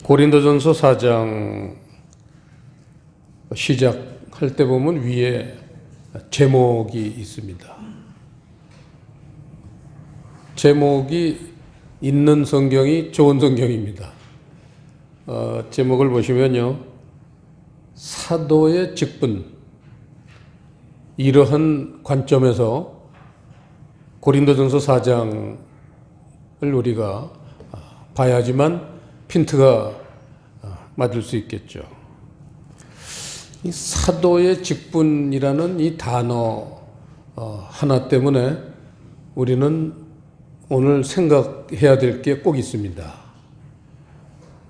고린도전서 4장 시작할 때 보면 위에 제목이 있습니다. 제목이 있는 성경이 좋은 성경입니다. 제목을 보시면요, 사도의 직분, 이러한 관점에서 고린도전서 4장을 우리가 봐야지만 핀트가 맞을 수 있겠죠. 이 사도의 직분이라는 이 단어 하나 때문에 우리는 오늘 생각해야 될 게 꼭 있습니다.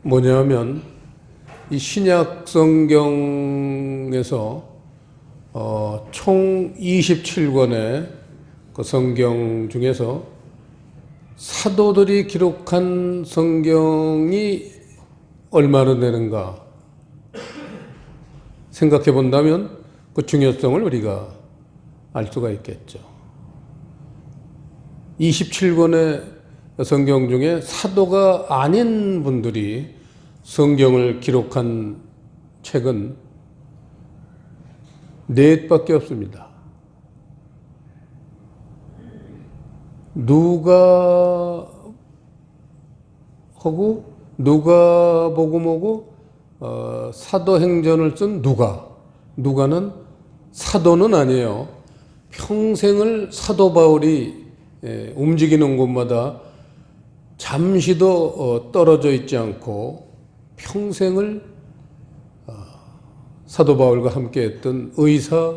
뭐냐면 이 신약 성경에서 총 27권의 그 성경 중에서 사도들이 기록한 성경이 얼마나 되는가 생각해 본다면 그 중요성을 우리가 알 수가 있겠죠. 27권의 성경 중에 사도가 아닌 분들이 성경을 기록한 책은 4밖에 없습니다. 누가복음하고 사도행전을 쓴 누가는 사도는 아니에요. 평생을 사도 바울이 움직이는 곳마다 잠시도 떨어져 있지 않고 평생을 사도 바울과 함께했던 의사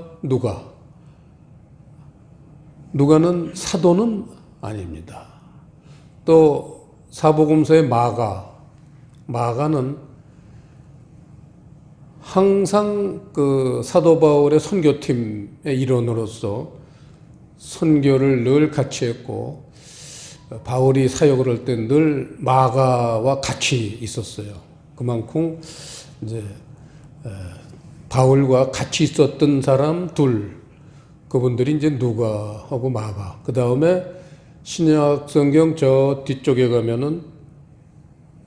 누가는 사도는 아닙니다. 또 사복음서의 마가는 항상 그 사도 바울의 선교팀의 일원으로서 선교를 늘 같이 했고, 바울이 사역을 할 때 늘 마가와 같이 있었어요. 그만큼 이제 바울과 같이 있었던 사람 둘, 그분들이 이제 누가하고 마가. 그 다음에 신약 성경 저 뒤쪽에 가면은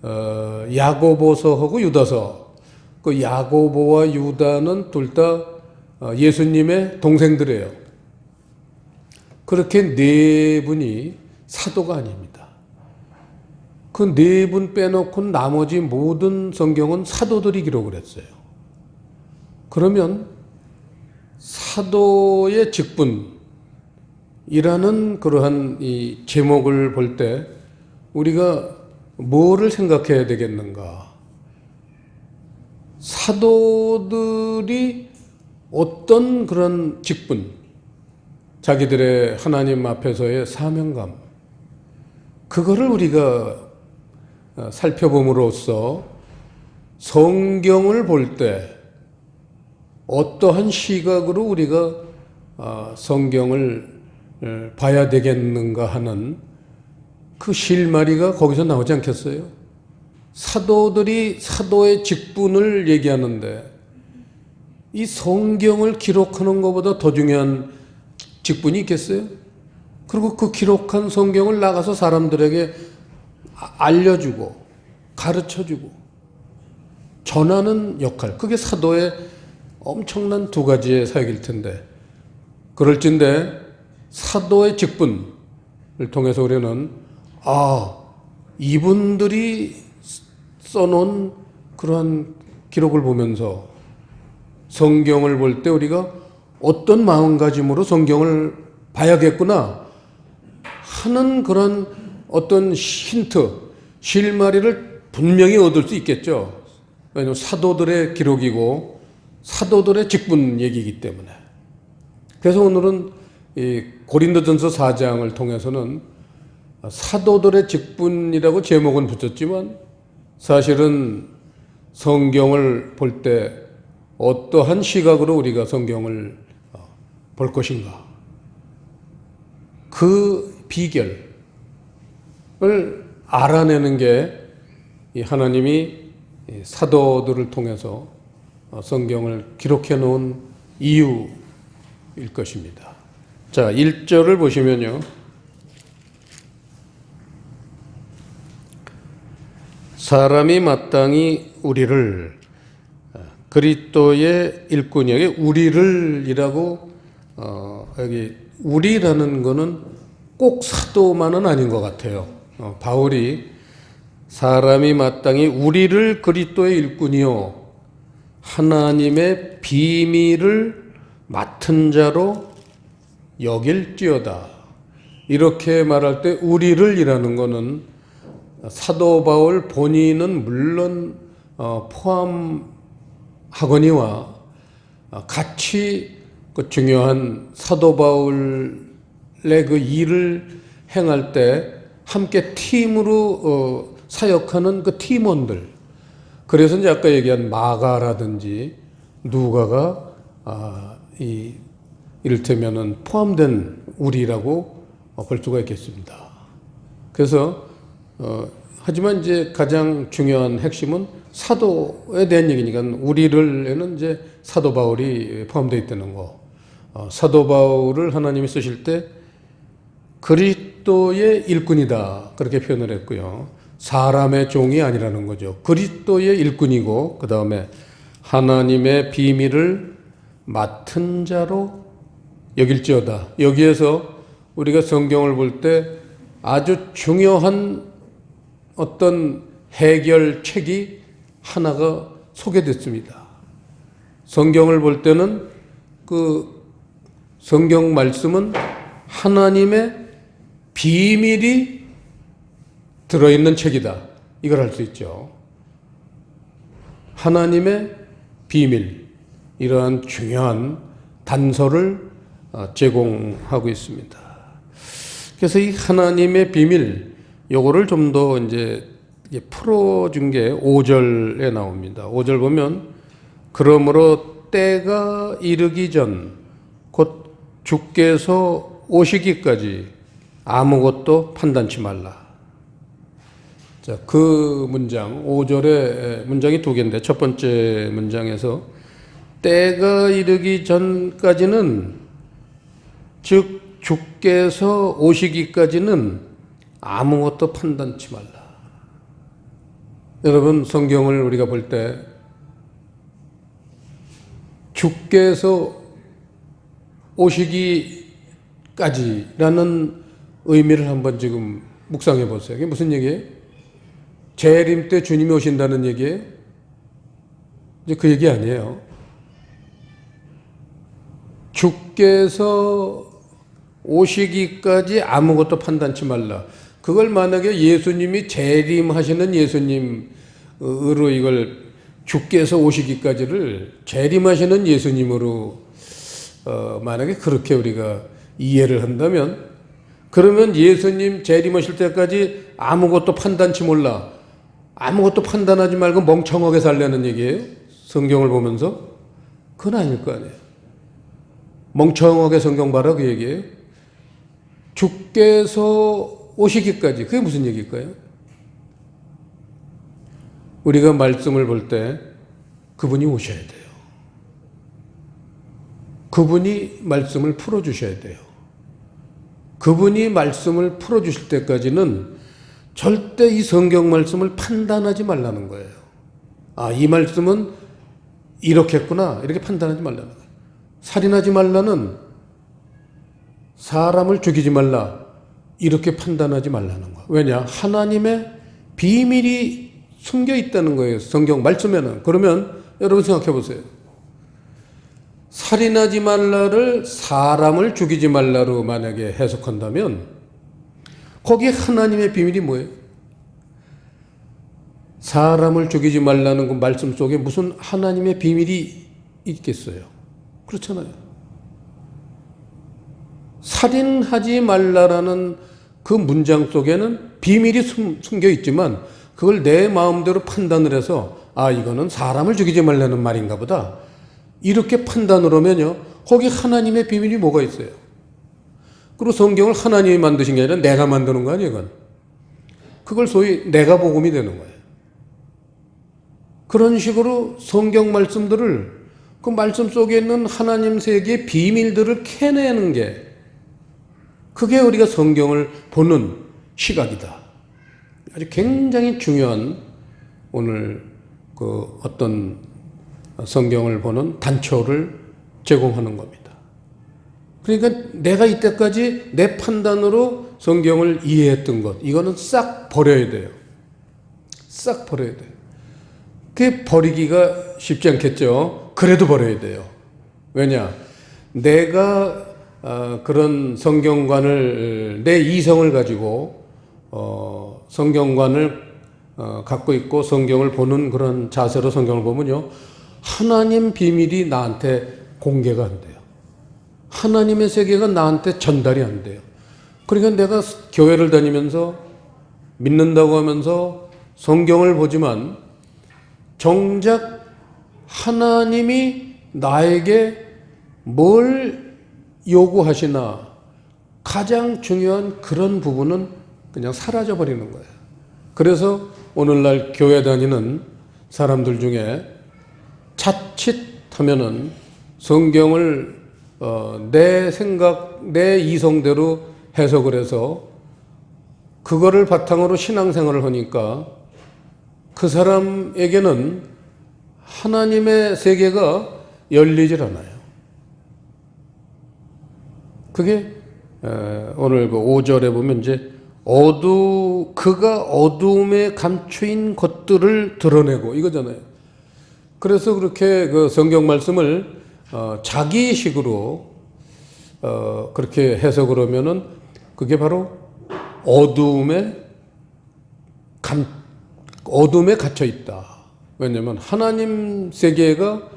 야고보서하고 유다서. 그 야고보와 유다는 둘 다 예수님의 동생들이에요. 그렇게 4분이 사도가 아닙니다. 그 4분 빼놓고 나머지 모든 성경은 사도들이 기록을 했어요. 그러면 사도의 직분이라는 그러한 이 제목을 볼 때 우리가 뭐를 생각해야 되겠는가? 사도들이 어떤 그런 직분, 자기들의 하나님 앞에서의 사명감, 그거를 우리가 살펴봄으로써 성경을 볼 때 어떠한 시각으로 우리가 성경을 봐야 되겠는가 하는 그 실마리가 거기서 나오지 않겠어요? 사도들이 사도의 직분을 얘기하는데 이 성경을 기록하는 것보다 더 중요한 직분이 있겠어요? 그리고 그 기록한 성경을 나가서 사람들에게 알려주고 가르쳐주고 전하는 역할, 그게 사도의 엄청난 2가지의 사역일 텐데, 그럴진데 사도의 직분을 통해서 우리는 이분들이 써놓은 그러한 기록을 보면서 성경을 볼 때 우리가 어떤 마음가짐으로 성경을 봐야겠구나 하는 그런 어떤 힌트, 실마리를 분명히 얻을 수 있겠죠. 왜냐하면 사도들의 기록이고 사도들의 직분 얘기이기 때문에. 그래서 오늘은 이 고린도전서 4장을 통해서는 사도들의 직분이라고 제목은 붙였지만 사실은 성경을 볼 때 어떠한 시각으로 우리가 성경을 볼 것인가, 그 비결을 알아내는 게 이 하나님이 사도들을 통해서 성경을 기록해 놓은 이유일 것입니다. 자, 1절을 보시면요, 사람이 마땅히 우리를 그리스도의 일꾼이 여기 우리를이라고 여기 우리라는 거는 꼭 사도만은 아닌 것 같아요. 바울이 사람이 마땅히 우리를 그리스도의 일꾼이요 하나님의 비밀을 맡은 자로 여길지어다 이렇게 말할 때 우리를이라는 거는 사도 바울 본인은 물론 포함하거니와 같이 그 중요한 사도 바울의 그 일을 행할 때 함께 팀으로 사역하는 그 팀원들. 그래서 이제 아까 얘기한 마가라든지 누가가 이를테면은 포함된 우리라고 볼 수가 있겠습니다. 그래서 하지만 이제 가장 중요한 핵심은 사도에 대한 얘기니까 우리를에는 이제 사도 바울이 포함되어 있다는 거. 사도 바울을 하나님이 쓰실 때 그리스도의 일꾼이다 그렇게 표현을 했고요. 사람의 종이 아니라는 거죠. 그리스도의 일꾼이고 그 다음에 하나님의 비밀을 맡은 자로 여길지어다. 여기에서 우리가 성경을 볼 때 아주 중요한 어떤 해결책이 하나가 소개됐습니다. 성경을 볼 때는 그 성경 말씀은 하나님의 비밀이 들어있는 책이다. 이걸 할 수 있죠. 하나님의 비밀, 이러한 중요한 단서를 제공하고 있습니다. 그래서 이 하나님의 비밀, 요거를 좀 더 이제 풀어준 게 5절에 나옵니다. 5절 보면, 그러므로 때가 이르기 전, 곧 주께서 오시기까지 아무것도 판단치 말라. 자, 그 문장, 5절의 문장이 두 개인데, 첫 번째 문장에서 때가 이르기 전까지는, 즉 주께서 오시기까지는 아무것도 판단치 말라. 여러분, 성경을 우리가 볼 때 주께서 오시기까지라는 의미를 한번 지금 묵상해 보세요. 이게 무슨 얘기예요? 재림 때 주님이 오신다는 얘기예요? 이제 그 얘기 아니에요. 주께서 오시기까지 아무것도 판단치 말라. 그걸 만약에 예수님이 재림하시는 예수님으로 이걸 주께서 오시기까지를 재림하시는 예수님으로 만약에 그렇게 우리가 이해를 한다면, 그러면 예수님 재림하실 때까지 아무것도 판단치 몰라. 아무것도 판단하지 말고 멍청하게 살려는 얘기예요? 성경을 보면서? 그건 아닐 거 아니에요. 멍청하게 성경 봐라 그 얘기예요? 주께서 오시기까지. 그게 무슨 얘기일까요? 우리가 말씀을 볼 때 그분이 오셔야 돼요. 그분이 말씀을 풀어주셔야 돼요. 그분이 말씀을 풀어주실 때까지는 절대 이 성경 말씀을 판단하지 말라는 거예요. 아, 이 말씀은 이렇겠구나. 이렇게 판단하지 말라는 거예요. 살인하지 말라는 사람을 죽이지 말라. 이렇게 판단하지 말라는 거예요. 왜냐? 하나님의 비밀이 숨겨 있다는 거예요. 성경 말씀에는. 그러면 여러분 생각해 보세요. 살인하지 말라를 사람을 죽이지 말라로 만약에 해석한다면 거기에 하나님의 비밀이 뭐예요? 사람을 죽이지 말라는 그 말씀 속에 무슨 하나님의 비밀이 있겠어요? 그렇잖아요. 살인하지 말라라는 그 문장 속에는 비밀이 숨겨 있지만 그걸 내 마음대로 판단을 해서 아, 이거는 사람을 죽이지 말라는 말인가 보다. 이렇게 판단을 하면요, 거기 하나님의 비밀이 뭐가 있어요? 그리고 성경을 하나님이 만드신 게 아니라 내가 만드는 거 아니에요, 그건. 그걸 소위 내가 복음이 되는 거예요. 그런 식으로 성경 말씀들을, 그 말씀 속에 있는 하나님 세계의 비밀들을 캐내는 게, 그게 우리가 성경을 보는 시각이다. 아주 굉장히 중요한 오늘 그 어떤 성경을 보는 단초를 제공하는 겁니다. 그러니까 내가 이때까지 내 판단으로 성경을 이해했던 것, 이거는 싹 버려야 돼요. 싹 버려야 돼요. 그게 버리기가 쉽지 않겠죠. 그래도 버려야 돼요. 왜냐? 내가 그런 성경관을, 내 이성을 가지고 성경관을 갖고 있고 성경을 보는 그런 자세로 성경을 보면요, 하나님 비밀이 나한테 공개가 안 돼요. 하나님의 세계가 나한테 전달이 안 돼요. 그러니까 내가 교회를 다니면서 믿는다고 하면서 성경을 보지만 정작 하나님이 나에게 뭘 요구하시나 가장 중요한 그런 부분은 그냥 사라져 버리는 거예요. 그래서 오늘날 교회 다니는 사람들 중에 자칫하면은 성경을 내 생각, 내 이성대로 해석을 해서 그거를 바탕으로 신앙생활을 하니까 그 사람에게는 하나님의 세계가 열리질 않아요. 그게 오늘 그 5절에 보면 이제 그가 어두움에 감추인 것들을 드러내고 이거잖아요. 그래서 그렇게 그 성경 말씀을 자기식으로 그렇게 해석을 하면은 그게 바로 어두움에 갇혀 있다. 왜냐하면 하나님 세계가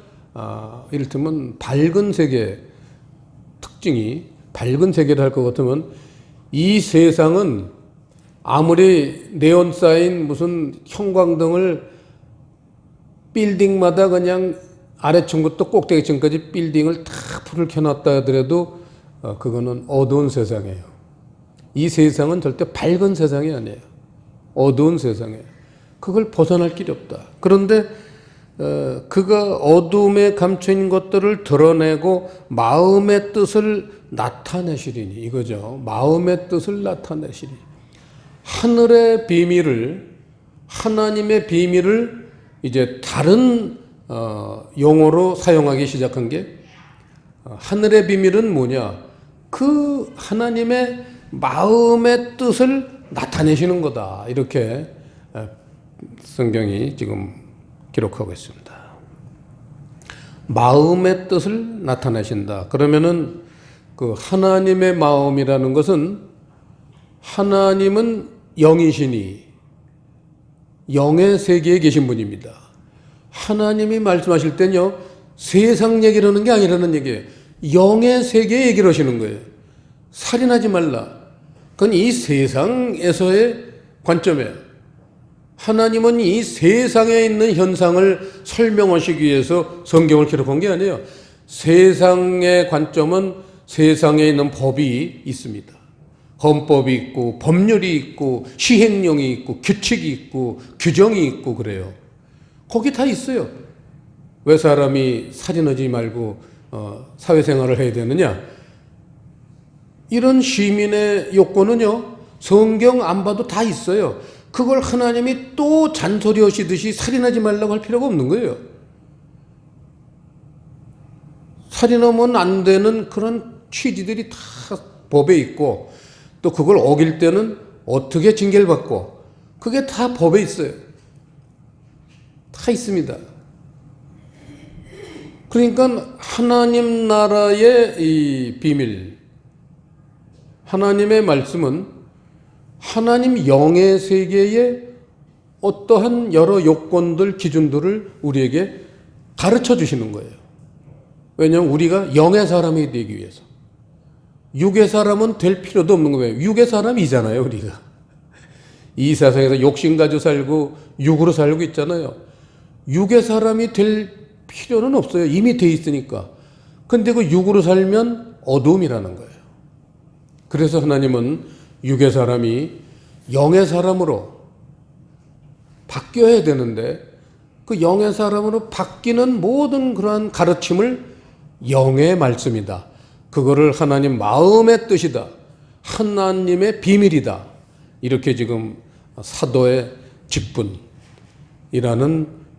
이를테면 밝은 세계 특징이 밝은 세계를 할 것 같으면 이 세상은 아무리 네온 사인 무슨 형광등을 빌딩마다 그냥 아래층부터 꼭대기층까지 빌딩을 다 불을 켜놨다 하더라도 그거는 어두운 세상이에요. 이 세상은 절대 밝은 세상이 아니에요. 어두운 세상이에요. 그걸 벗어날 길이 없다. 그런데 그가 어두움에 감춰있는 것들을 드러내고 마음의 뜻을 나타내시리니 이거죠. 마음의 뜻을 나타내시리. 하늘의 비밀을, 하나님의 비밀을 이제 다른 용어로 사용하기 시작한 게 하늘의 비밀은 뭐냐? 그 하나님의 마음의 뜻을 나타내시는 거다. 이렇게 성경이 지금 기록하고 있습니다. 마음의 뜻을 나타내신다. 그러면은 그 하나님의 마음이라는 것은 하나님은 영이시니 영의 세계에 계신 분입니다. 하나님이 말씀하실 때는요, 세상 얘기를 하는 게 아니라는 얘기예요. 영의 세계 얘기를 하시는 거예요. 살인하지 말라. 그건 이 세상에서의 관점이에요. 하나님은 이 세상에 있는 현상을 설명하시기 위해서 성경을 기록한 게 아니에요. 세상의 관점은 세상에 있는 법이 있습니다. 헌법이 있고 법률이 있고 시행령이 있고 규칙이 있고 규정이 있고 그래요. 거기 다 있어요. 왜 사람이 살인하지 말고 사회생활을 해야 되느냐? 이런 시민의 요건은요, 성경 안 봐도 다 있어요. 그걸 하나님이 또 잔소리 하시듯이 살인하지 말라고 할 필요가 없는 거예요. 살인하면 안 되는 그런 취지들이 다 법에 있고, 또 그걸 어길 때는 어떻게 징계를 받고, 그게 다 법에 있어요. 다 있습니다. 그러니까 하나님 나라의 이 비밀, 하나님의 말씀은 하나님 영의 세계의 어떠한 여러 요건들, 기준들을 우리에게 가르쳐 주시는 거예요. 왜냐하면 우리가 영의 사람이 되기 위해서. 육의 사람은 될 필요도 없는 거예요. 육의 사람이잖아요, 우리가. 이 세상에서 욕심 가지고 살고 육으로 살고 있잖아요. 육의 사람이 될 필요는 없어요. 이미 돼 있으니까. 근데 그 육으로 살면 어두움이라는 거예요. 그래서 하나님은 육의 사람이 영의 사람으로 바뀌어야 되는데 그 영의 사람으로 바뀌는 모든 그러한 가르침을 영의 말씀이다. 그거를 하나님 마음의 뜻이다. 하나님의 비밀이다. 이렇게 지금 사도의 직분,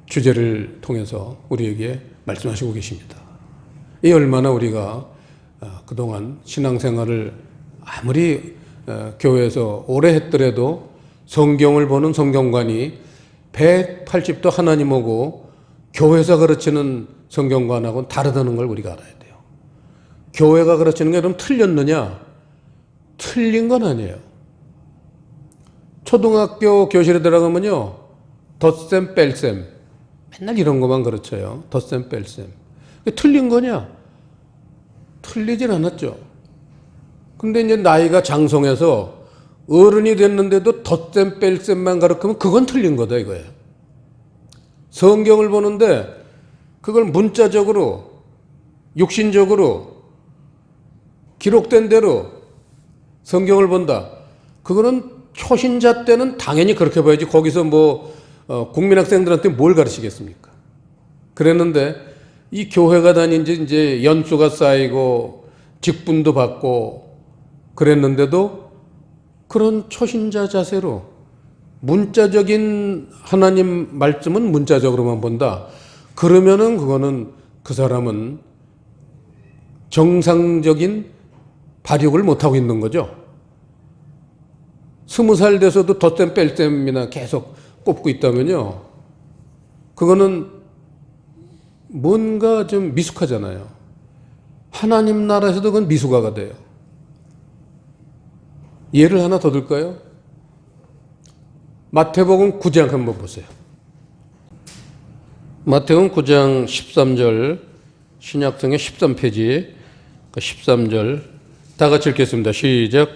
주제를 통해서 우리에게 말씀하시고 계십니다. 이 얼마나 우리가 그동안 신앙생활을 아무리 교회에서 오래 했더라도 성경을 보는 성경관이 180도 하나님하고 교회에서 가르치는 성경관하고는 다르다는 걸 우리가 알아야 돼요. 교회가 가르치는 게 그럼 틀렸느냐? 틀린 건 아니에요. 초등학교 교실에 들어가면요, 덧셈, 뺄셈, 맨날 이런 것만 가르쳐요. 덧셈, 뺄셈. 틀린 거냐? 틀리진 않았죠. 근데 이제 나이가 장성해서 어른이 됐는데도 덧셈, 뺄셈만 가르치면 그건 틀린 거다 이거예요. 성경을 보는데 그걸 문자적으로, 육신적으로 기록된 대로 성경을 본다. 그거는 초신자 때는 당연히 그렇게 봐야지. 거기서 국민학생들한테 뭘 가르치겠습니까? 그랬는데 이 교회가 다닌 지 이제 연수가 쌓이고 직분도 받고 그랬는데도 그런 초신자 자세로 문자적인 하나님 말씀은 문자적으로만 본다. 그러면은 그거는 그 사람은 정상적인 발육을 못하고 있는 거죠. 20살 돼서도 덧셈 뺄셈이나 계속 꼽고 있다면요, 그거는 뭔가 좀 미숙하잖아요. 하나님 나라에서도 그건 미숙아가 돼요. 예를 하나 더 들까요? 마태복음 9장 한번 보세요. 마태복음 9장 13절, 신약성의 13페이지 13절 다 같이 읽겠습니다. 시작.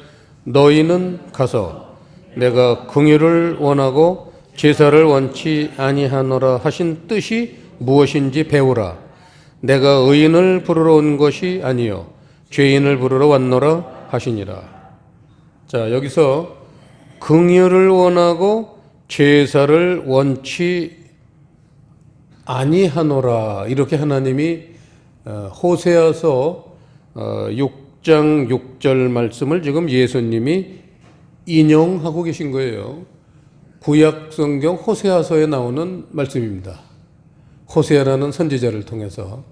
너희는 가서 내가 긍휼을 원하고 제사를 원치 아니하노라 하신 뜻이 무엇인지 배우라. 내가 의인을 부르러 온 것이 아니요 죄인을 부르러 왔노라 하시니라. 자, 여기서 긍휼을 원하고 제사를 원치 아니하노라, 이렇게 하나님이 호세아서 6장 6절 말씀을 지금 예수님이 인용하고 계신 거예요. 구약 성경 호세아서에 나오는 말씀입니다. 호세아라는 선지자를 통해서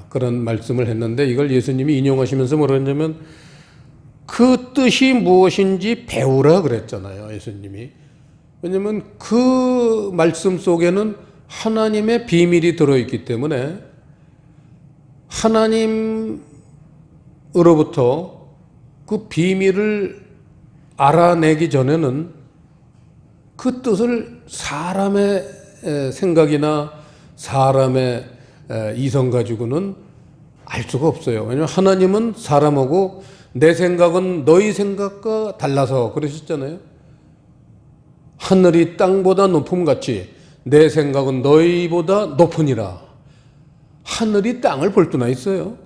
그런 말씀을 했는데, 이걸 예수님이 인용하시면서 뭐라 했냐면 그 뜻이 무엇인지 배우라 그랬잖아요, 예수님이. 왜냐하면 그 말씀 속에는 하나님의 비밀이 들어있기 때문에 하나님으로부터 그 비밀을 알아내기 전에는 그 뜻을 사람의 생각이나 사람의 이성 가지고는 알 수가 없어요. 왜냐하면 하나님은 사람하고 내 생각은 너희 생각과 달라서 그러셨잖아요. 하늘이 땅보다 높음같이 내 생각은 너희보다 높으니라. 하늘이 땅을 볼 수나 있어요.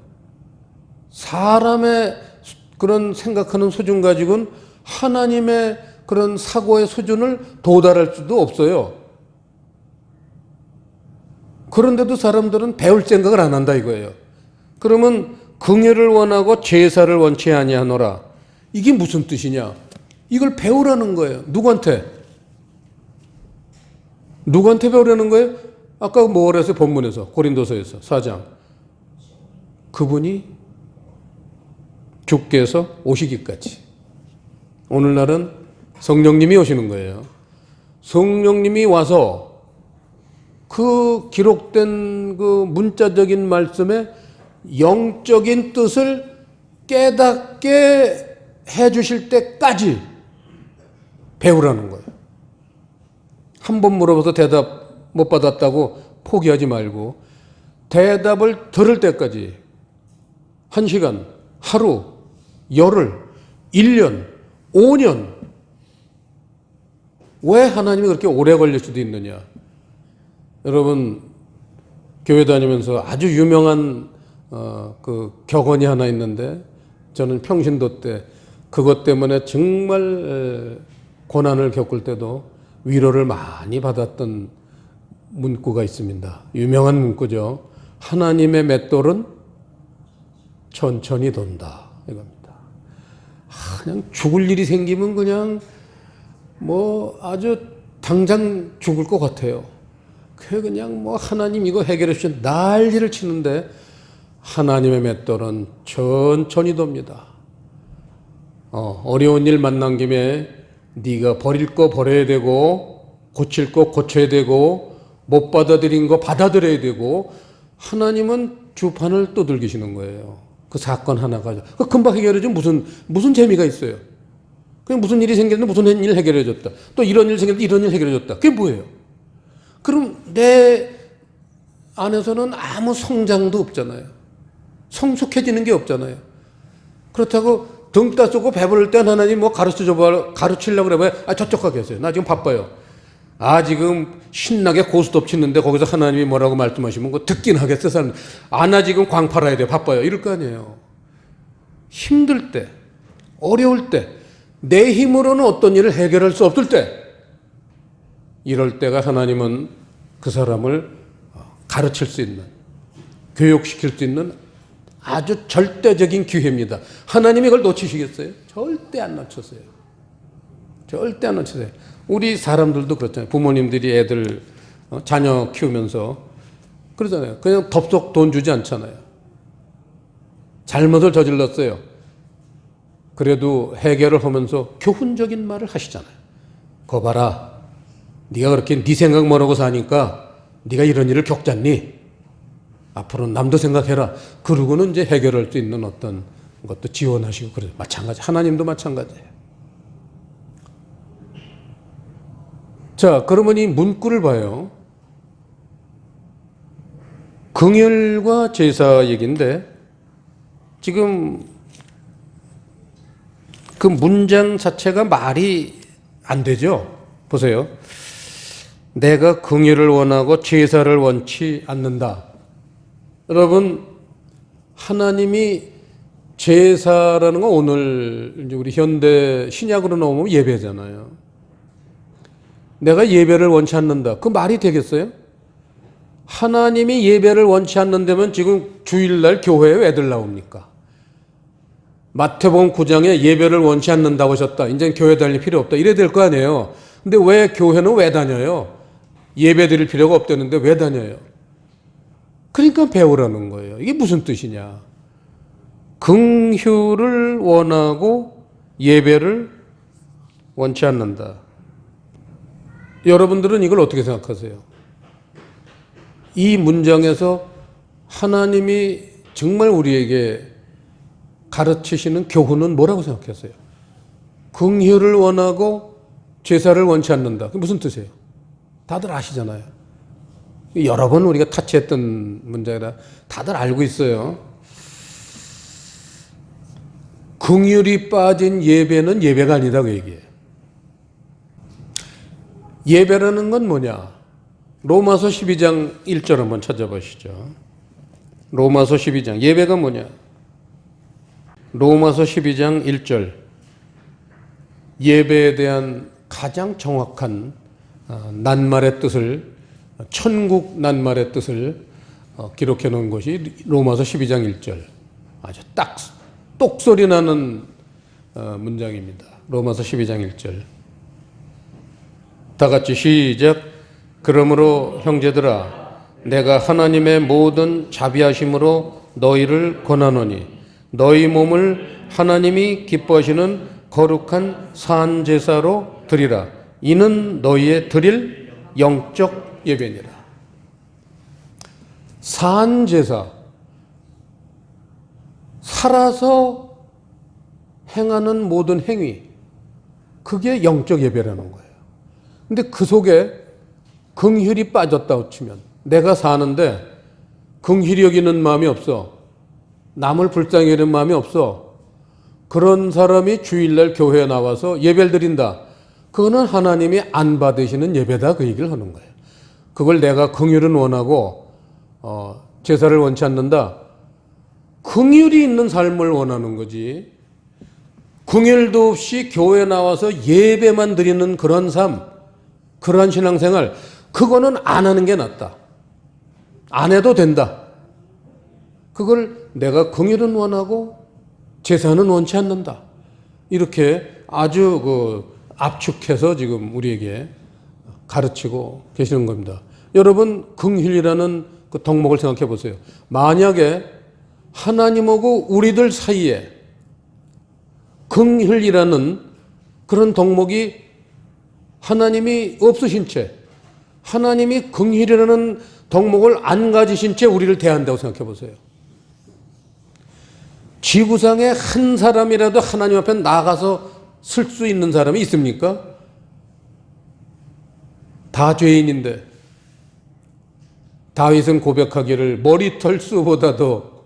사람의 그런 생각하는 수준 가지고는 하나님의 그런 사고의 수준을 도달할 수도 없어요. 그런데도 사람들은 배울 생각을 안 한다 이거예요. 그러면 긍휼을 원하고 제사를 원치 아니하노라, 이게 무슨 뜻이냐? 이걸 배우라는 거예요. 누구한테 배우라는 거예요? 아까 뭐라 했어요? 본문에서, 고린도서에서 4장. 그분이 주께서 오시기까지. 오늘날은 성령님이 오시는 거예요. 성령님이 와서 그 기록된 그 문자적인 말씀의 영적인 뜻을 깨닫게 해 주실 때까지 배우라는 거예요. 한 번 물어봐서 대답 못 받았다고 포기하지 말고 대답을 들을 때까지 1시간, 하루, 열흘, 1년, 5년. 왜 하나님이 그렇게 오래 걸릴 수도 있느냐? 여러분, 교회 다니면서 아주 유명한 그 격언이 하나 있는데, 저는 평신도 때 그것 때문에 정말 고난을 겪을 때도 위로를 많이 받았던 문구가 있습니다. 유명한 문구죠. 하나님의 맷돌은 천천히 돈다, 이겁니다. 그냥 죽을 일이 생기면 그냥 아주 당장 죽을 것 같아요. 그냥 뭐 하나님 이거 해결해 주신 난리를 치는데 하나님의 맷돌은 천천히 돕니다. 어려운 일 만난 김에 네가 버릴 거 버려야 되고 고칠 거 고쳐야 되고 못 받아들인 거 받아들여야 되고 하나님은 주판을 두들기시는 거예요. 그 사건 하나 가지고 금방 해결해주면 무슨 재미가 있어요. 그냥 무슨 일이 생겼는데 무슨 일 해결해줬다. 또 이런 일 생겼는데 이런 일 해결해줬다. 그게 뭐예요? 그럼 내 안에서는 아무 성장도 없잖아요. 성숙해지는 게 없잖아요. 그렇다고 등 따쓰고 배부를 때 하나님 뭐 가르치려고 그래봐야 저쪽 가 계세요. 나 지금 바빠요. 지금 신나게 고스톱 치는데 거기서 하나님이 뭐라고 말씀하시면 그거 듣긴 하겠어. 사람. 나 지금 광 팔아야 돼. 바빠요. 이럴 거 아니에요. 힘들 때, 어려울 때, 내 힘으로는 어떤 일을 해결할 수 없을 때, 이럴 때가 하나님은 그 사람을 가르칠 수 있는, 교육시킬 수 있는 아주 절대적인 기회입니다. 하나님이 그걸 놓치시겠어요? 절대 안 놓쳤어요. 절대 안 놓쳤어요. 우리 사람들도 그렇잖아요. 부모님들이 애들, 자녀 키우면서 그러잖아요. 그냥 덥석 돈 주지 않잖아요. 잘못을 저질렀어요. 그래도 해결을 하면서 교훈적인 말을 하시잖아요. 거 봐라. 네가 그렇게 네 생각 뭐라고 사니까 네가 이런 일을 겪잖니. 앞으로는 남도 생각해라. 그러고는 이제 해결할 수 있는 어떤 것도 지원하시고 그래요. 마찬가지. 하나님도 마찬가지예요. 자, 그러면 이 문구를 봐요. 긍휼과 제사 얘기인데 지금 그 문장 자체가 말이 안 되죠. 보세요. 내가 긍휼을 원하고 제사를 원치 않는다. 여러분, 하나님이 제사라는 건 오늘 이제 우리 현대 신약으로 나오면 예배잖아요. 내가 예배를 원치 않는다. 그 말이 되겠어요? 하나님이 예배를 원치 않는다면 지금 주일날 교회에 왜들 나옵니까? 마태복음 9장에 예배를 원치 않는다고 하셨다. 이제 교회 다닐 필요 없다. 이래야 될 거 아니에요. 근데 왜 교회는 왜 다녀요? 예배 드릴 필요가 없다는데 왜 다녀요? 그러니까 배우라는 거예요. 이게 무슨 뜻이냐? 긍휼을 원하고 예배를 원치 않는다. 여러분들은 이걸 어떻게 생각하세요? 이 문장에서 하나님이 정말 우리에게 가르치시는 교훈은 뭐라고 생각하세요? 긍휼을 원하고 제사를 원치 않는다. 그게 무슨 뜻이에요? 다들 아시잖아요. 여러 번 우리가 타치했던 문제라 다들 알고 있어요. 긍휼이 빠진 예배는 예배가 아니다 그 얘기예요. 예배라는 건 뭐냐? 로마서 12장 1절 한번 찾아보시죠. 로마서 12장 예배가 뭐냐? 로마서 12장 1절 예배에 대한 가장 정확한 낱말의 뜻을 천국 낱말의 뜻을 기록해 놓은 것이 로마서 12장 1절 아주 딱 똑소리 나는 문장입니다. 로마서 12장 1절 다 같이 시작. 그러므로 형제들아 내가 하나님의 모든 자비하심으로 너희를 권하노니 너희 몸을 하나님이 기뻐하시는 거룩한 산 제사로 드리라. 이는 너희의 드릴 영적 예배니라. 산 제사, 살아서 행하는 모든 행위, 그게 영적 예배라는 거예요. 근데 그 속에 긍휼이 빠졌다고 치면 내가 사는데 긍휼히 여기는 마음이 없어. 남을 불쌍히 여기는 마음이 없어. 그런 사람이 주일날 교회에 나와서 예배를 드린다. 그거는 하나님이 안 받으시는 예배다 그 얘기를 하는 거예요. 그걸 내가 긍휼은 원하고 제사를 원치 않는다. 긍휼이 있는 삶을 원하는 거지. 긍휼도 없이 교회에 나와서 예배만 드리는 그런 삶, 그러한 신앙생활, 그거는 안 하는 게 낫다. 안 해도 된다. 그걸 내가 긍휼은 원하고 제사는 원치 않는다. 이렇게 아주 압축해서 지금 우리에게 가르치고 계시는 겁니다. 여러분, 긍휼이라는 그 덕목을 생각해 보세요. 만약에 하나님하고 우리들 사이에 긍휼이라는 그런 덕목이 하나님이 없으신 채, 하나님이 긍휼이라는 덕목을 안 가지신 채 우리를 대한다고 생각해 보세요. 지구상에 한 사람이라도 하나님 앞에 나가서 설 수 있는 사람이 있습니까? 다 죄인인데 다윗은 고백하기를 머리털 수보다도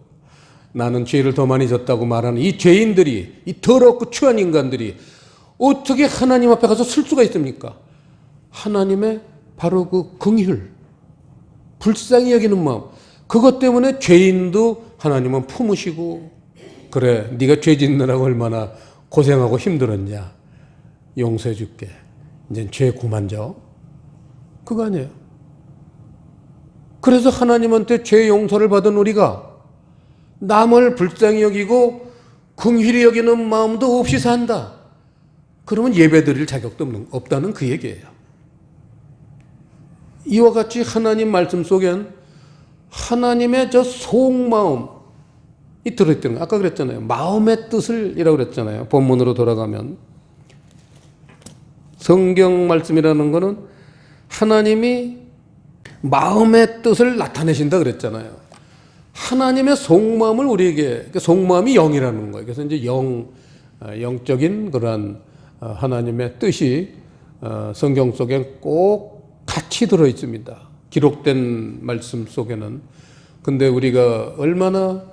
나는 죄를 더 많이 졌다고 말하는 이 죄인들이, 이 더럽고 추한 인간들이 어떻게 하나님 앞에 가서 설 수가 있습니까? 하나님의 바로 그 긍휼, 불쌍히 여기는 마음, 그것 때문에 죄인도 하나님은 품으시고, 그래 네가 죄 짓느라고 얼마나 고생하고 힘들었냐, 용서해 줄게, 이제 죄 그만져, 그거 아니에요. 그래서 하나님한테 죄 용서를 받은 우리가 남을 불쌍히 여기고 긍휼히 여기는 마음도 없이 산다, 그러면 예배드릴 자격도 없다는 그 얘기예요. 이와 같이 하나님 말씀 속엔 하나님의 저 속마음이 들어있다는 거예요. 아까 그랬잖아요. 마음의 뜻을 이라고 그랬잖아요. 본문으로 돌아가면 성경 말씀이라는 거는 하나님이 마음의 뜻을 나타내신다 그랬잖아요. 하나님의 속마음을 우리에게, 속마음이 영이라는 거예요. 그래서 이제 영적인 그러한 하나님의 뜻이 성경 속에 꼭 같이 들어 있습니다. 기록된 말씀 속에는. 근데 우리가 얼마나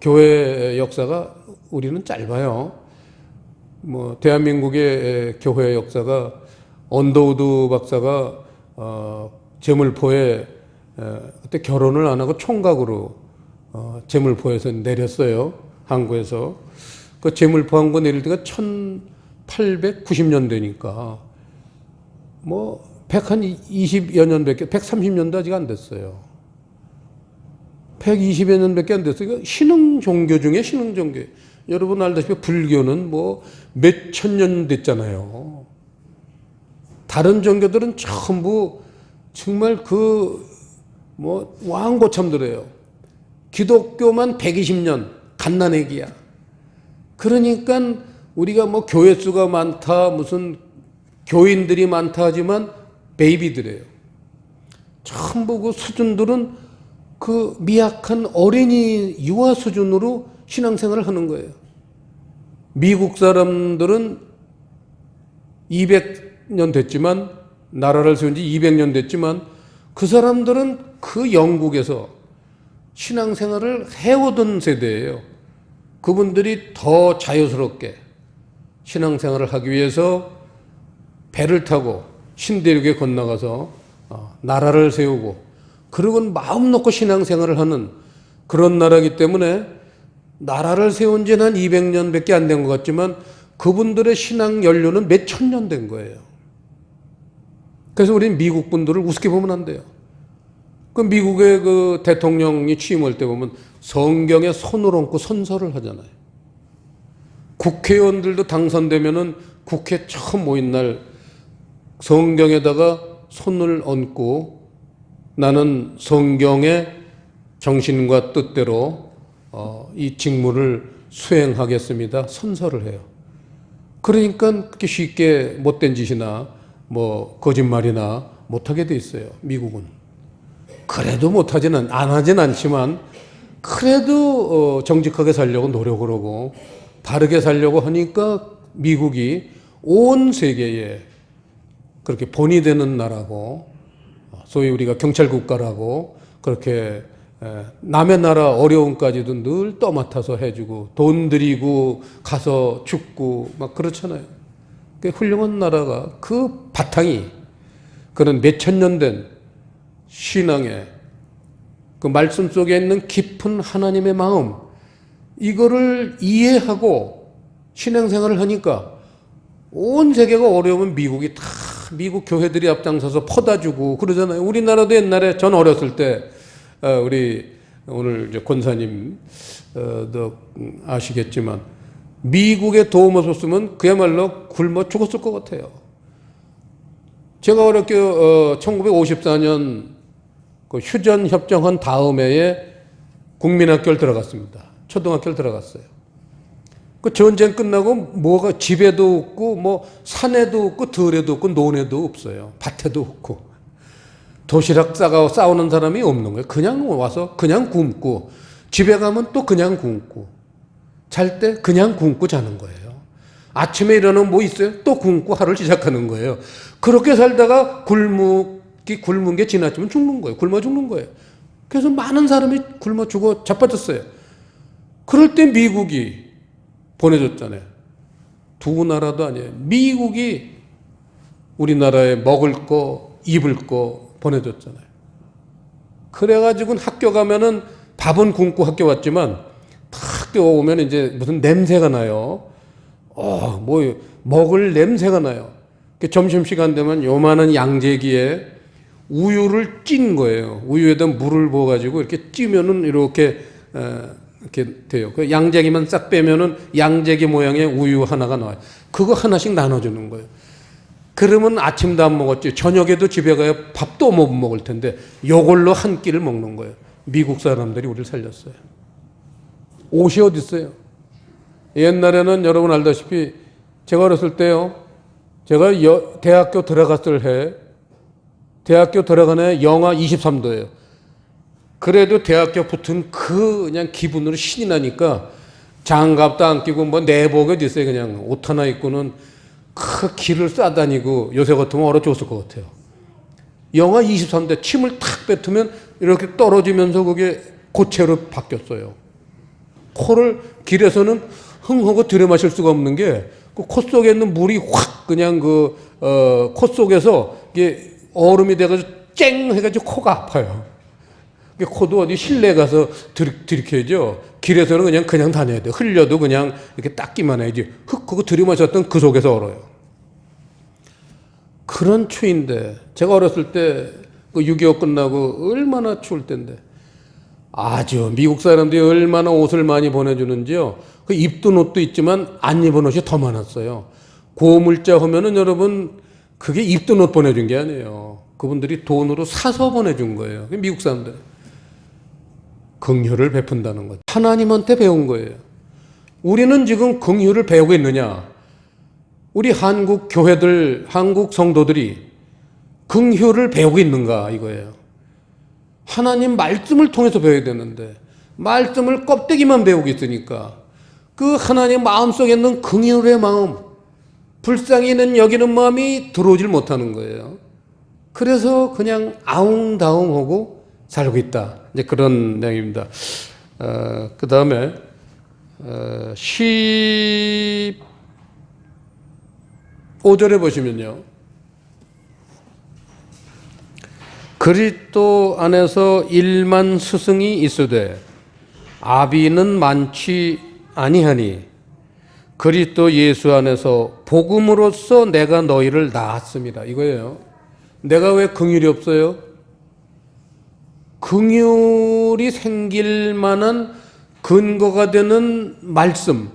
교회 역사가 우리는 짧아요. 대한민국의 교회 역사가 언더우드 박사가 제물포에 그때 결혼을 안 하고 총각으로 제물포에서 내렸어요. 항구에서. 그 제물포 항구 내릴 때가 1890년대니까 120여 년밖에, 130년도 아직 안 됐어요. 120여 년밖에 안 됐어요. 이거 신흥 종교 중에 신흥 종교. 여러분 알다시피 불교는 몇천 년 됐잖아요. 다른 종교들은 전부 정말 왕고참들이에요. 기독교만 120년, 갓난애기야. 그러니까 우리가 교회 수가 많다, 무슨 교인들이 많다 하지만 베이비들이에요. 전부 그 수준들은 그 미약한 어린이 유아 수준으로 신앙생활을 하는 거예요. 미국 사람들은 200년 됐지만, 나라를 세운 지 200년 됐지만 그 사람들은 그 영국에서 신앙생활을 해오던 세대예요. 그분들이 더 자유스럽게 신앙생활을 하기 위해서 배를 타고 신대륙에 건너가서 나라를 세우고, 그리고 마음 놓고 신앙생활을 하는 그런 나라이기 때문에 나라를 세운 지는 한 200년밖에 안 된 것 같지만 그분들의 신앙 연료는 몇 천 년 된 거예요. 그래서 우리는 미국 분들을 우습게 보면 안 돼요. 그 미국의 그 대통령이 취임할 때 보면 성경에 손을 얹고 선서를 하잖아요. 국회의원들도 당선되면은 국회 처음 모인 날 성경에다가 손을 얹고 나는 성경의 정신과 뜻대로 이 직무를 수행하겠습니다. 선서를 해요. 그러니까 그렇게 쉽게 못된 짓이나 거짓말이나 못하게 돼 있어요. 미국은. 그래도 안 하진 않지만 그래도 정직하게 살려고 노력을 하고 바르게 살려고 하니까 미국이 온 세계에 그렇게 본이 되는 나라고, 소위 우리가 경찰 국가라고, 그렇게 남의 나라 어려움까지도 늘 떠맡아서 해주고 돈 들이고 가서 죽고 막 그렇잖아요. 그 훌륭한 나라가 그 바탕이 그런 몇천 년 된 신앙의 그 말씀 속에 있는 깊은 하나님의 마음, 이거를 이해하고 신앙생활을 하니까 온 세계가 어려우면 미국이 다, 미국 교회들이 앞장서서 퍼다 주고 그러잖아요. 우리나라도 옛날에 전 어렸을 때 우리 오늘 이제 권사님도 아시겠지만 미국의 도움 없었으면 그야말로 굶어 죽었을 것 같아요. 제가 어렵게 1954년 그 휴전 협정한 다음 해에 국민학교를 들어갔습니다. 초등학교를 들어갔어요. 그 전쟁 끝나고 뭐가 집에도 없고 뭐 산에도 없고 들에도 없고 논에도 없어요. 밭에도 없고 도시락 싸가 싸우는 사람이 없는 거예요. 그냥 와서 그냥 굶고 집에 가면 또 그냥 굶고 잘 때 그냥 굶고 자는 거예요. 아침에 일어나면 뭐 있어요? 또 굶고 하루를 시작하는 거예요. 그렇게 살다가 굶은 게 지나치면 죽는 거예요. 굶어 죽는 거예요. 그래서 많은 사람이 굶어 죽어 자빠졌어요. 그럴 때 미국이 보내줬잖아요. 두 나라도 아니에요. 미국이 우리나라에 먹을 거, 입을 거 보내줬잖아요. 그래가지고 학교 가면은 밥은 굶고 학교 왔지만 학교 오면 이제 무슨 냄새가 나요. 뭐 먹을 냄새가 나요. 점심시간 되면 요만한 양재기에 우유를 찐 거예요. 우유에다 물을 부어가지고 이렇게 찌면은 이렇게 돼요. 그 양재기만 싹 빼면은 양재기 모양의 우유 하나가 나와요. 그거 하나씩 나눠주는 거예요. 그러면 아침도 안 먹었지. 저녁에도 집에 가야 밥도 못 먹을 텐데 요걸로 한 끼를 먹는 거예요. 미국 사람들이 우리를 살렸어요. 옷이 어디 있어요? 옛날에는 여러분 알다시피 제가 어렸을 때요. 제가 대학교 들어갔을 해, 대학교 들어간 해 영하 23도예요. 그래도 대학교 붙은 그냥 기분으로 신이 나니까 장갑도 안 끼고 뭐 내복에 있어요. 그냥 옷 하나 입고는 그 길을 싸다니고 요새 같으면 얼어 죽었을 것 같아요. 영하 23도 침을 탁 뱉으면 이렇게 떨어지면서 그게 고체로 바뀌었어요. 코를 길에서는 흥하고 들이마실 수가 없는 게 그 코 속에 있는 물이 확 그냥 코 속에서 이게 얼음이 돼가지고 쨍 해가지고 코가 아파요. 코도 어디 실내 가서 들이켜야죠. 길에서는 그냥 다녀야 돼. 흘려도 그냥 이렇게 닦기만 해야지. 흙 그거 들이마셨던 그 속에서 얼어요. 그런 추위인데 제가 어렸을 때 그 6.25 끝나고 얼마나 추울 때인데 아주 미국 사람들이 얼마나 옷을 많이 보내주는지요. 그 입던 옷도 있지만 안 입은 옷이 더 많았어요. 고물자 하면은 여러분 그게 입던 옷 보내준 게 아니에요. 그분들이 돈으로 사서 보내준 거예요. 미국 사람들. 긍휼을 베푼다는 것. 하나님한테 배운 거예요. 우리는 지금 긍휼을 배우고 있느냐? 우리 한국 교회들, 한국 성도들이 긍휼을 배우고 있는가 이거예요. 하나님 말씀을 통해서 배워야 되는데 말씀을 껍데기만 배우고 있으니까 그 하나님 마음속에 있는 긍휼의 마음, 불쌍히 여기는 마음이 들어오질 못하는 거예요. 그래서 그냥 아웅다웅하고 살고 있다. 이제 그런 내용입니다. 그 다음에 15절에 보시면요. 그리스도 안에서 일만 스승이 있으되 아비는 많지 아니하니 그리스도 예수 안에서 복음으로써 내가 너희를 낳았습니다. 이거예요. 내가 왜 긍휼이 없어요? 긍휼이 생길 만한 근거가 되는 말씀,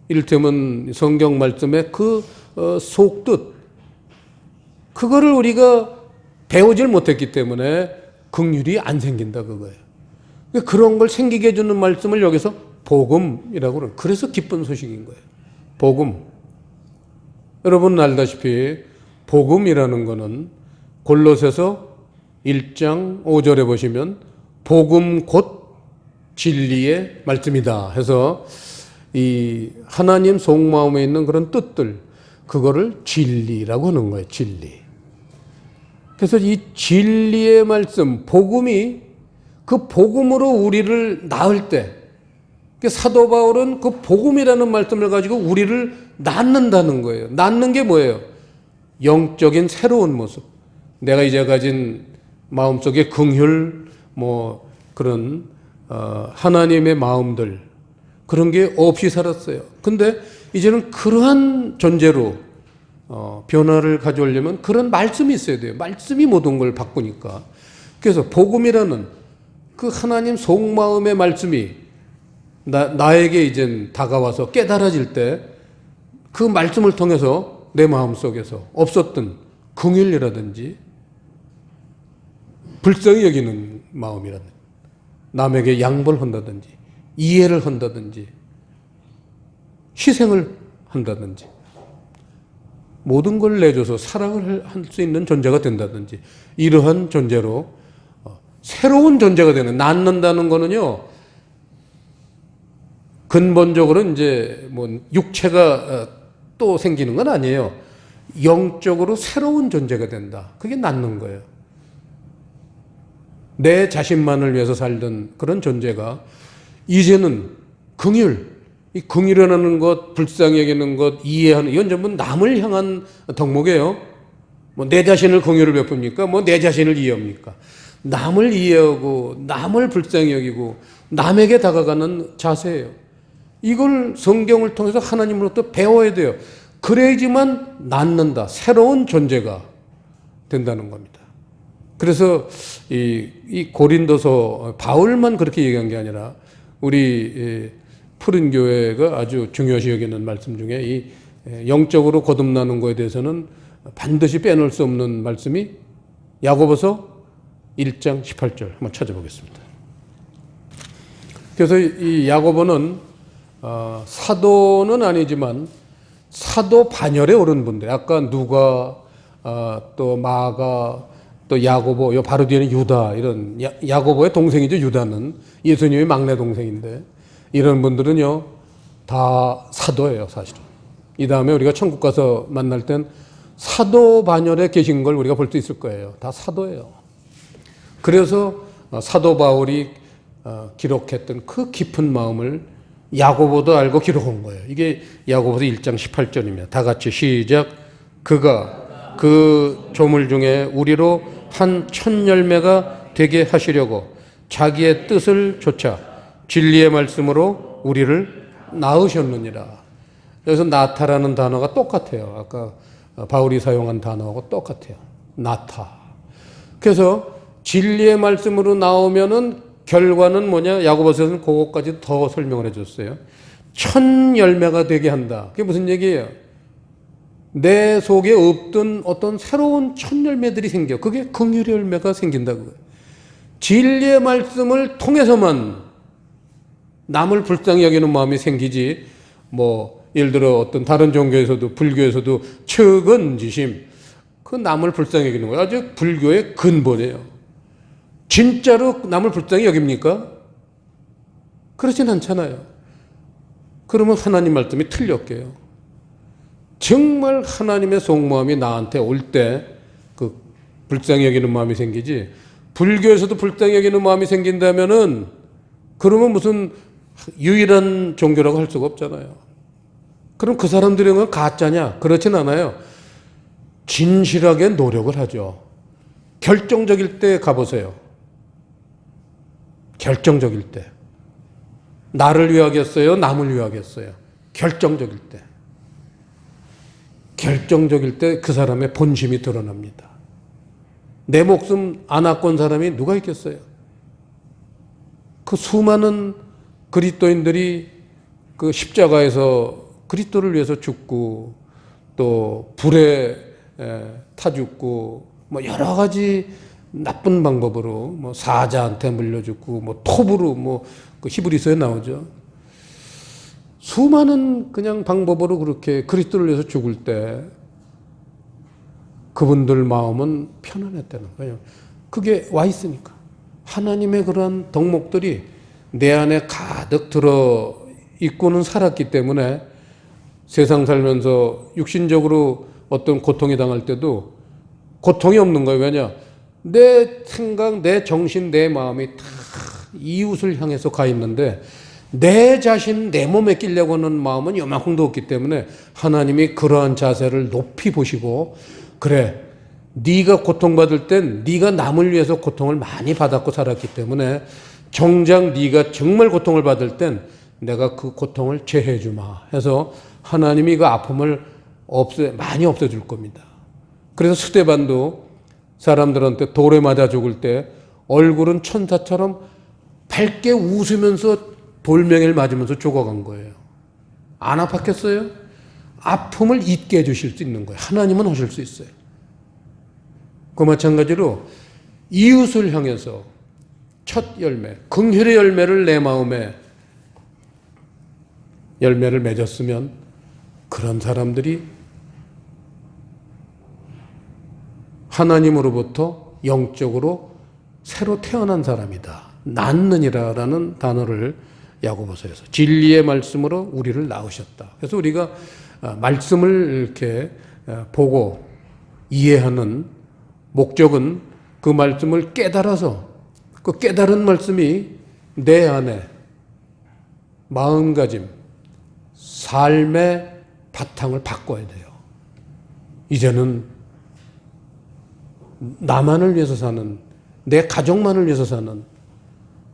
이를테면 성경 말씀의 그 속뜻, 그거를 우리가 배우질 못했기 때문에 긍휼이 안 생긴다 그거예요. 그런 걸 생기게 해주는 말씀을 여기서 복음이라고 그래요. 그래서 기쁜 소식인 거예요. 복음. 여러분 알다시피 복음이라는 거는 골로새서 1장 5절에 보시면 복음 곧 진리의 말씀이다 해서 이 하나님 속마음에 있는 그런 뜻들 그거를 진리라고 하는 거예요. 진리. 그래서 이 진리의 말씀 복음이 그 복음으로 우리를 낳을 때 사도 바울은 그 복음이라는 말씀을 가지고 우리를 낳는다는 거예요. 낳는 게 뭐예요? 영적인 새로운 모습. 내가 이제 가진 마음속에 긍휼, 뭐 그런 하나님의 마음들 그런 게 없이 살았어요. 근데 이제는 그러한 존재로 변화를 가져오려면 그런 말씀이 있어야 돼요. 말씀이 모든 걸 바꾸니까. 그래서 복음이라는 그 하나님 속마음의 말씀이 나에게 이제 다가와서 깨달아질 때 그 말씀을 통해서 내 마음속에서 없었던 긍휼이라든지 불쌍히 여기는 마음이라든지 남에게 양보를 한다든지 이해를 한다든지 희생을 한다든지 모든 걸 내줘서 사랑을 할 수 있는 존재가 된다든지 이러한 존재로 새로운 존재가 되는, 낳는다는 거는요 근본적으로 이제 뭐 육체가 또 생기는 건 아니에요. 영적으로 새로운 존재가 된다. 그게 낳는 거예요. 내 자신만을 위해서 살던 그런 존재가 이제는 긍휼, 이 긍휼이라는 것, 불쌍히 여기는 것, 이해하는, 이건 전부 남을 향한 덕목이에요. 뭐 내 자신을 긍휼을 베풉니까? 뭐 내 자신을 이해합니까? 남을 이해하고 남을 불쌍히 여기고 남에게 다가가는 자세예요. 이걸 성경을 통해서 하나님으로부터 배워야 돼요. 그래야지만 낫는다. 새로운 존재가 된다는 겁니다. 그래서 이 고린도서 바울만 그렇게 얘기한 게 아니라 우리 푸른 교회가 아주 중요시 여기는 말씀 중에 이 영적으로 거듭나는 거에 대해서는 반드시 빼놓을 수 없는 말씀이 야고보서 1장 18절 한번 찾아보겠습니다. 그래서 이 야고보는 사도는 아니지만 사도 반열에 오른 분들, 아까 누가 또 마가 또 야고보, 요 바로 뒤에는 유다, 이런 야고보의 동생이죠. 유다는 예수님의 막내 동생인데 이런 분들은요 다 사도예요. 사실은 이 다음에 우리가 천국 가서 만날 땐 사도 반열에 계신 걸 우리가 볼 수 있을 거예요. 다 사도예요. 그래서 사도 바울이 기록했던 그 깊은 마음을 야고보도 알고 기록한 거예요. 이게 야고보서 1장 18절입니다. 다 같이 시작. 그가 그 조물 중에 우리로 한 첫 열매가 되게 하시려고 자기의 뜻을 좇아 진리의 말씀으로 우리를 낳으셨느니라. 여기서 나타라는 단어가 똑같아요. 아까 바울이 사용한 단어하고 똑같아요. 나타. 그래서 진리의 말씀으로 나오면은 결과는 뭐냐? 야고보서에서는 그것까지 더 설명을 해줬어요. 첫 열매가 되게 한다. 그게 무슨 얘기예요? 내 속에 없던 어떤 새로운 첫 열매들이 생겨. 그게 긍휼의 열매가 생긴다고요. 진리의 말씀을 통해서만 남을 불쌍히 여기는 마음이 생기지. 뭐 예를 들어 어떤 다른 종교에서도 불교에서도 측은지심, 그 남을 불쌍히 여기는 거예요. 아주 불교의 근본이에요. 진짜로 남을 불쌍히 여깁니까? 그렇진 않잖아요. 그러면 하나님 말씀이 틀렸게요. 정말 하나님의 속마음이 나한테 올 때 그 불쌍히 여기는 마음이 생기지, 불교에서도 불쌍히 여기는 마음이 생긴다면은 그러면 무슨 유일한 종교라고 할 수가 없잖아요. 그럼 그 사람들은 건 가짜냐? 그렇진 않아요. 진실하게 노력을 하죠. 결정적일 때 가보세요. 결정적일 때. 나를 위하겠어요? 남을 위하겠어요? 결정적일 때. 결정적일 때 그 사람의 본심이 드러납니다. 내 목숨 안 아꼰 사람이 누가 있겠어요? 그 수많은 그리스도인들이 그 십자가에서 그리스도를 위해서 죽고 또 불에 타 죽고 뭐 여러 가지 나쁜 방법으로 뭐 사자한테 물려 죽고 뭐 톱으로 뭐 그 히브리서에 나오죠. 수많은 그냥 방법으로 그렇게 그리스도를 위해서 죽을 때 그분들 마음은 편안했다는 거예요. 그게 와 있으니까. 하나님의 그러한 덕목들이 내 안에 가득 들어 있고는 살았기 때문에 세상 살면서 육신적으로 어떤 고통이 당할 때도 고통이 없는 거예요. 왜냐? 내 생각, 내 정신, 내 마음이 다 이웃을 향해서 가 있는데 내 자신, 내 몸에 끼려고 하는 마음은 요만큼도 없기 때문에 하나님이 그러한 자세를 높이 보시고, 그래, 네가 고통받을 땐 네가 남을 위해서 고통을 많이 받았고 살았기 때문에 정작 네가 정말 고통을 받을 땐 내가 그 고통을 제해 주마 해서 하나님이 그 아픔을 많이 없애줄 겁니다. 그래서 스데반도 사람들한테 돌에 맞아 죽을 때 얼굴은 천사처럼 밝게 웃으면서 돌멩이를 맞으면서 죽어간 거예요. 안 아팠겠어요? 아픔을 잊게 해주실 수 있는 거예요. 하나님은 하실 수 있어요. 그 마찬가지로 이웃을 향해서 첫 열매, 긍휼의 열매를 내 마음에 열매를 맺었으면 그런 사람들이 하나님으로부터 영적으로 새로 태어난 사람이다. 낳느니라라는 단어를 야고보서에서 진리의 말씀으로 우리를 낳으셨다. 그래서 우리가 말씀을 이렇게 보고 이해하는 목적은 그 말씀을 깨달아서 그 깨달은 말씀이 내 안에 마음가짐, 삶의 바탕을 바꿔야 돼요. 이제는 나만을 위해서 사는, 내 가족만을 위해서 사는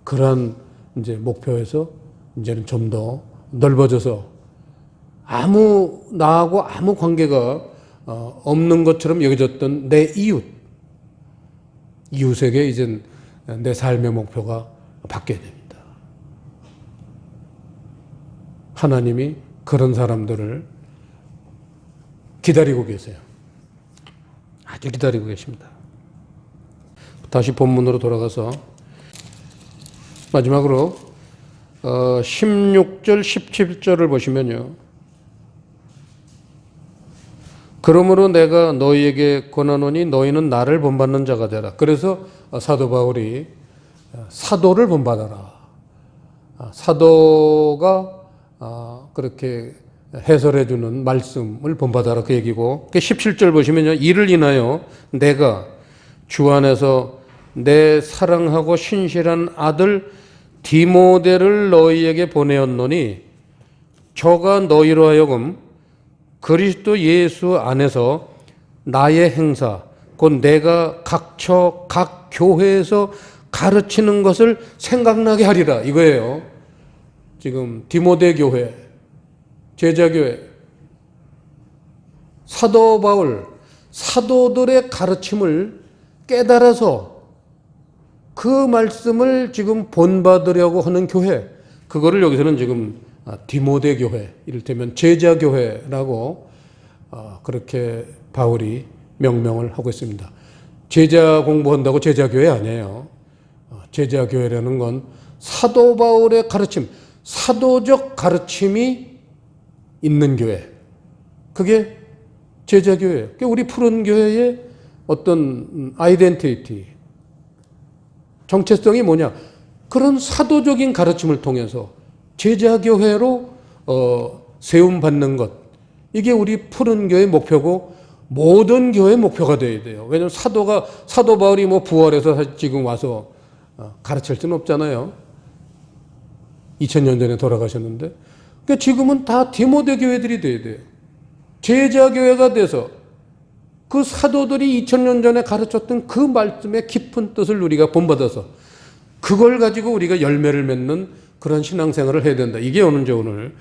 그러한 이제 목표에서 이제는 좀 더 넓어져서 나하고 아무 관계가 없는 것처럼 여겨졌던 내 이웃에게 이젠 내 삶의 목표가 바뀌어야 됩니다. 하나님이 그런 사람들을 기다리고 계세요. 아주 기다리고 계십니다. 다시 본문으로 돌아가서 마지막으로 16절, 17절을 보시면요. 그러므로 내가 너희에게 권하노니 너희는 나를 본받는 자가 되라. 그래서 사도 바울이 사도를 본받아라. 사도가 그렇게 해설해 주는 말씀을 본받아라 그 얘기고 17절 보시면요. 이를 인하여 내가 주 안에서 내 사랑하고 신실한 아들 디모데를 너희에게 보내었노니 저가 너희로 하여금 그리스도 예수 안에서 나의 행사 곧 내가 각처 각 교회에서 가르치는 것을 생각나게 하리라 이거예요. 지금 디모데 교회, 제자교회, 사도 바울, 사도들의 가르침을 깨달아서 그 말씀을 지금 본받으려고 하는 교회, 그거를 여기서는 지금 디모데 교회, 이를테면 제자교회라고 그렇게 바울이 명명을 하고 있습니다. 제자 공부한다고 제자교회 아니에요. 제자교회라는 건 사도 바울의 가르침, 사도적 가르침이 있는 교회. 그게 제자교회예요. 그게 우리 푸른 교회의 어떤 아이덴티티, 정체성이 뭐냐? 그런 사도적인 가르침을 통해서 제자교회로 세움받는 것. 이게 우리 푸른 교회의 목표고 모든 교회의 목표가 되어야 돼요. 왜냐하면 사도 바울이 뭐 부활해서 지금 와서 가르칠 수는 없잖아요. 2000년 전에 돌아가셨는데. 그러니까 지금은 다 디모데 교회들이 돼야 돼요. 제자교회가 돼서 그 사도들이 2000년 전에 가르쳤던 그 말씀의 깊은 뜻을 우리가 본받아서 그걸 가지고 우리가 열매를 맺는 그런 신앙생활을 해야 된다. 이게 오늘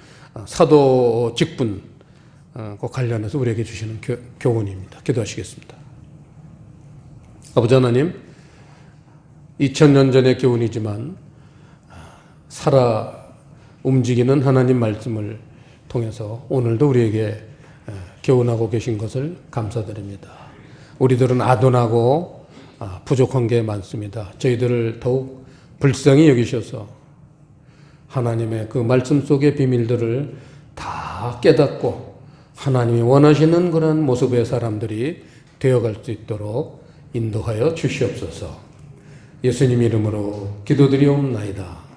사도 직분과 관련해서 우리에게 주시는 교훈입니다. 기도하시겠습니다. 아버지 하나님, 2000년 전의 교훈이지만 살아 움직이는 하나님 말씀을 통해서 오늘도 우리에게 교훈하고 계신 것을 감사드립니다. 우리들은 아둔하고 부족한 게 많습니다. 저희들을 더욱 불쌍히 여기셔서 하나님의 그 말씀 속의 비밀들을 다 깨닫고 하나님이 원하시는 그런 모습의 사람들이 되어갈 수 있도록 인도하여 주시옵소서. 예수님 이름으로 기도드리옵나이다.